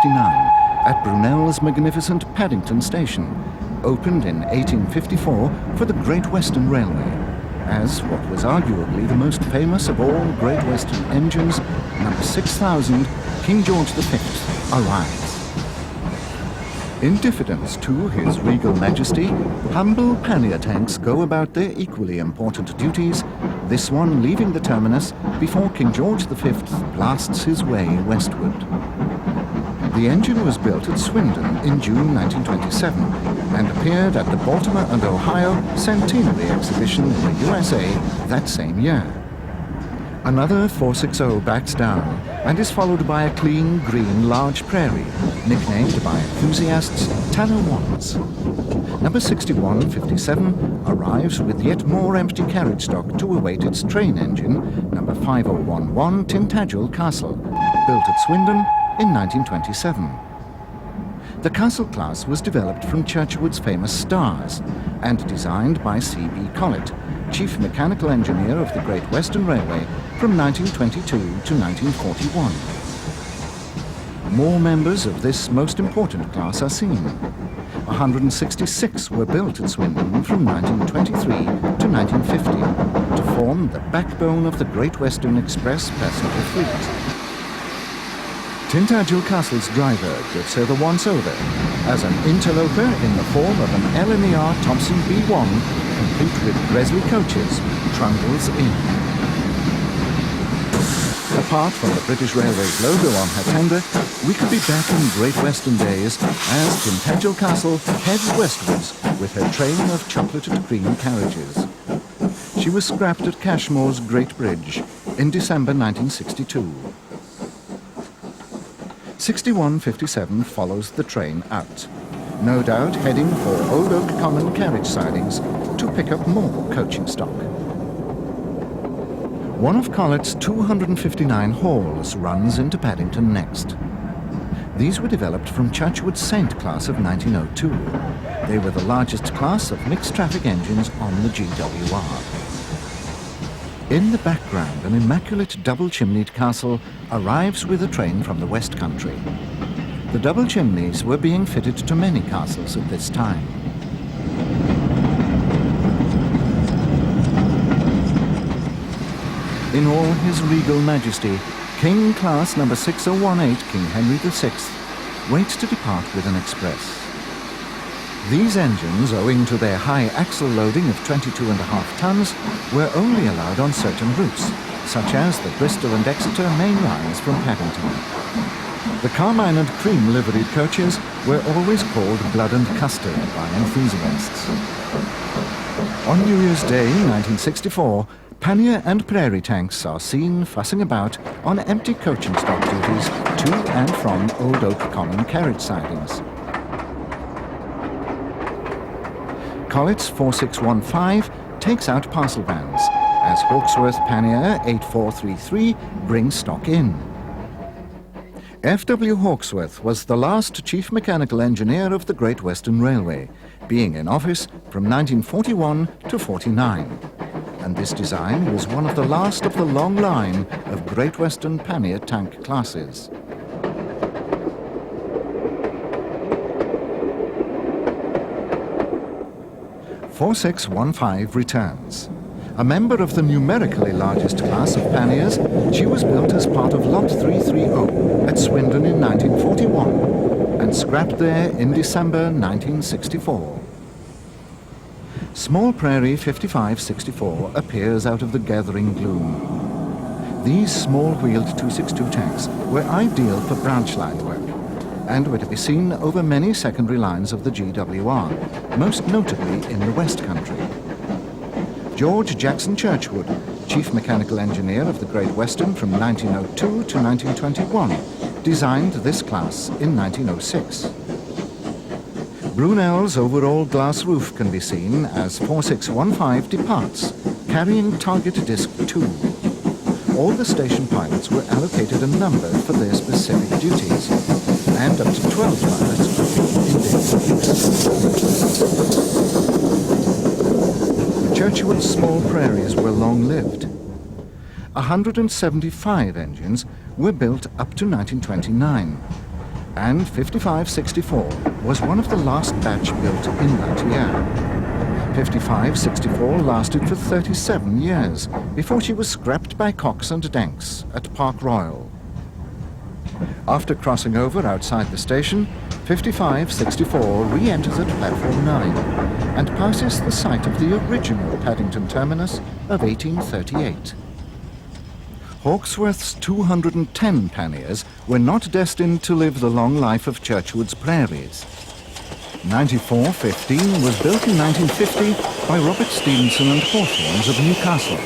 1869 at Brunel's magnificent Paddington Station, opened in 1854 for the Great Western Railway, as what was arguably the most famous of all Great Western engines, number 6000, King George V, arrives. In diffidence to His Regal Majesty, humble pannier tanks go about their equally important duties, this one leaving the terminus before King George V blasts his way westward. The engine was built at Swindon in June 1927 and appeared at the Baltimore and Ohio Centenary Exhibition in the USA that same year. Another 460 backs down and is followed by a clean green large prairie, nicknamed by enthusiasts Tanner Ones. Number 6157 arrives with yet more empty carriage stock to await its train engine, number 5011 Tintagel Castle, built at Swindon in 1927. The Castle class was developed from Churchwood's famous Stars and designed by C.B. Collett, Chief Mechanical Engineer of the Great Western Railway from 1922 to 1941. More members of this most important class are seen. 166 were built at Swindon from 1923 to 1950 to form the backbone of the Great Western Express passenger fleet. Tintagel Castle's driver gives her the once-over as an interloper in the form of an LNER Thompson B1, complete with Gresley coaches, trundles in. Apart from the British Railways logo on her tender, we could be back in Great Western days as Tintagel Castle heads westwards with her train of chocolated cream carriages. She was scrapped at Cashmore's Great Bridge in December 1962. 6157 follows the train out, no doubt heading for Old Oak Common carriage sidings to pick up more coaching stock. One of Collett's 259 halls runs into Paddington next. These were developed from Churchwood's Saint class of 1902. They were the largest class of mixed traffic engines on the GWR. In the background, an immaculate double-chimneyed castle arrives with a train from the West Country. The double chimneys were being fitted to many castles at this time. In all His Regal Majesty, King Class number 6018 King Henry VI waits to depart with an express. These engines, owing to their high axle loading of 22.5 tons, were only allowed on certain routes, such as the Bristol and Exeter main lines from Paddington. The carmine and cream liveried coaches were always called Blood and Custard by enthusiasts. On New Year's Day, 1964, pannier and prairie tanks are seen fussing about on empty coaching stock duties to and from Old Oak Common carriage sidings. Collett's 4615 takes out parcel vans as Hawksworth Pannier 8433 brings stock in. F.W. Hawksworth was the last Chief Mechanical Engineer of the Great Western Railway, being in office from 1941 to 49. And this design was one of the last of the long line of Great Western pannier tank classes. .4615 returns. A member of the numerically largest class of panniers, she was built as part of Lot 330 at Swindon in 1941 and scrapped there in December 1964. Small Prairie 5564 appears out of the gathering gloom. These small-wheeled 262 tanks were ideal for branch line work and were to be seen over many secondary lines of the GWR, most notably in the West Country. George Jackson Churchwood, Chief Mechanical Engineer of the Great Western from 1902 to 1921, designed this class in 1906. Brunel's overall glass roof can be seen as 4615 departs, carrying target disc 2. All the station pilots were allocated a number for their specific duties, and up to 12 pilots could be in daily use. Churchwood's small prairies were long-lived. 175 engines were built up to 1929. and 5564 was one of the last batch built in that year. 5564 lasted for 37 years before she was scrapped by Cox and Danks at Park Royal. After crossing over outside the station, 5564 re-enters at platform 9 and passes the site of the original Paddington terminus of 1838. Hawksworth's 210 panniers were not destined to live the long life of Churchwood's prairies. 9415 was built in 1950 by Robert Stevenson and Hawthorns of Newcastle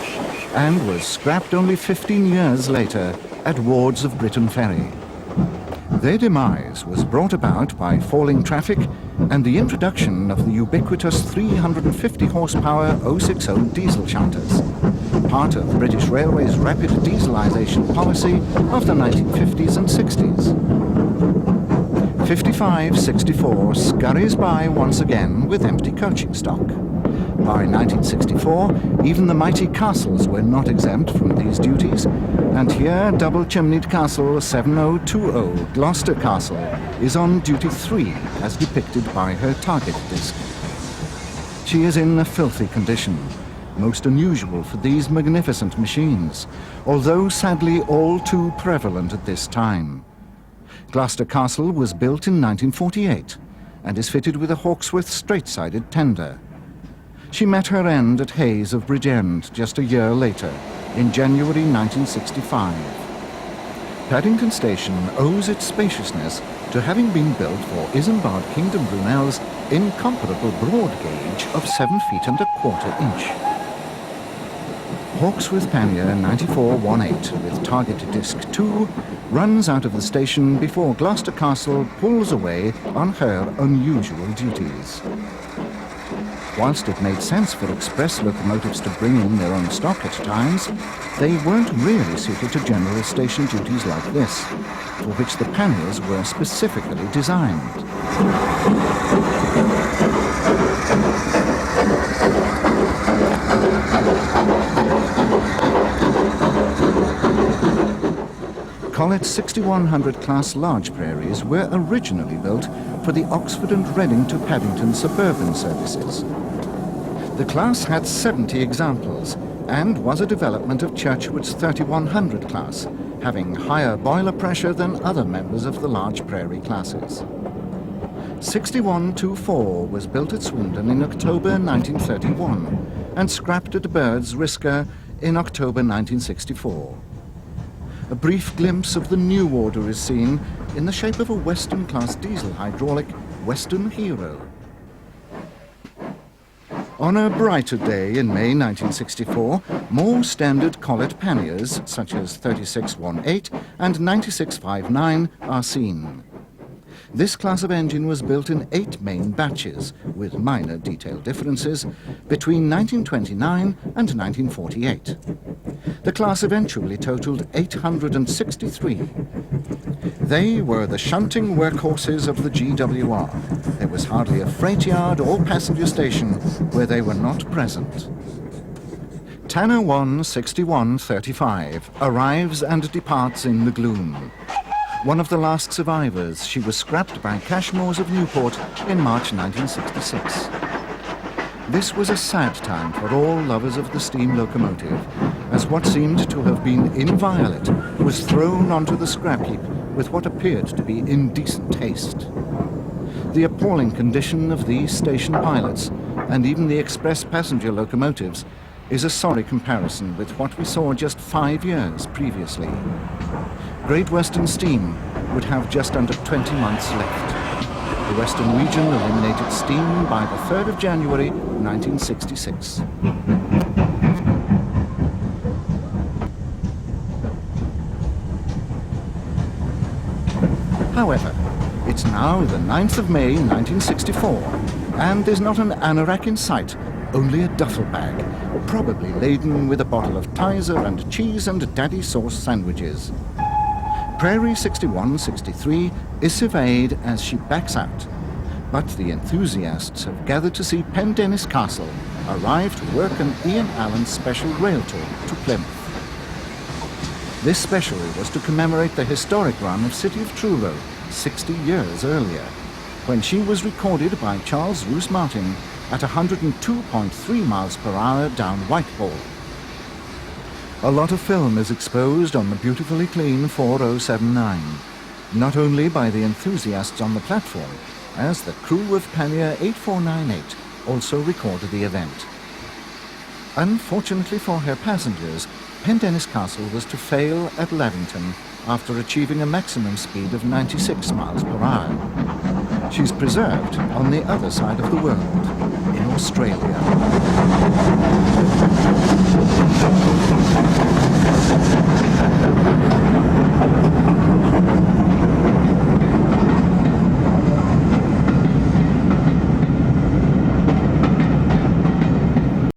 and was scrapped only 15 years later at Ward's of Briton Ferry. Their demise was brought about by falling traffic and the introduction of the ubiquitous 350 horsepower 060 diesel shunters, part of British Railways' rapid dieselisation policy of the 1950s and 60s. 5564 scurries by once again with empty coaching stock. By 1964, even the mighty castles were not exempt from these duties, and here double-chimneyed castle 7020 Gloucester Castle is on duty 3 as depicted by her target disc. She is in a filthy condition, most unusual for these magnificent machines, although sadly all too prevalent at this time. Gloucester Castle was built in 1948 and is fitted with a Hawksworth straight-sided tender. She met her end at Hayes of Bridgend just a year later, in January 1965. Paddington Station owes its spaciousness to having been built for Isambard Kingdom Brunel's incomparable broad gauge of 7 feet and a quarter inch. Hawksworth Pannier 9418 with target disc 2 runs out of the station before Gloucester Castle pulls away on her unusual duties. Whilst it made sense for express locomotives to bring in their own stock at times, they weren't really suited to general station duties like this, for which the panniers were specifically designed. Collett's 6100 class large prairies were originally built for the Oxford and Reading to Paddington suburban services. The class had 70 examples and was a development of Churchwood's 3100 class, having higher boiler pressure than other members of the large prairie classes. 6124 was built at Swindon in October 1931 and scrapped at Bird's Risker in October 1964. A brief glimpse of the new order is seen in the shape of a Western-class diesel hydraulic Western Hero. On a brighter day in May 1964, more standard Collett panniers, such as 3618 and 9659, are seen. This class of engine was built in 8 main batches, with minor detail differences, between 1929 and 1948. The class eventually totaled 863. They were the shunting workhorses of the GWR. There was hardly a freight yard or passenger station where they were not present. Tanner 1 6135 arrives and departs in the gloom. One of the last survivors, she was scrapped by Cashmore's of Newport in March 1966. This was a sad time for all lovers of the steam locomotive, as what seemed to have been inviolate was thrown onto the scrap heap with what appeared to be indecent haste. The appalling condition of these station pilots, and even the express passenger locomotives, is a sorry comparison with what we saw just 5 years previously. Great Western Steam would have just under 20 months left. The Western region eliminated steam by the 3rd of January 1966. However, it's now the 9th of May 1964, and there's not an anorak in sight, only a duffel bag, probably laden with a bottle of Tizer and cheese and daddy sauce sandwiches. Prairie 6163 is surveyed as she backs out, but the enthusiasts have gathered to see Pendennis Castle arrive to work an Ian Allen special rail tour to Plymouth. This special was to commemorate the historic run of City of Truro, 60 years earlier, when she was recorded by Charles Roose Martin at 102.3 miles per hour down Whitehall. A lot of film is exposed on the beautifully clean 4079, not only by the enthusiasts on the platform, as the crew of Pannier 8498 also recorded the event. Unfortunately for her passengers, Pendennis Castle was to fail at Lavington after achieving a maximum speed of 96 miles per hour. She's preserved on the other side of the world, in Australia.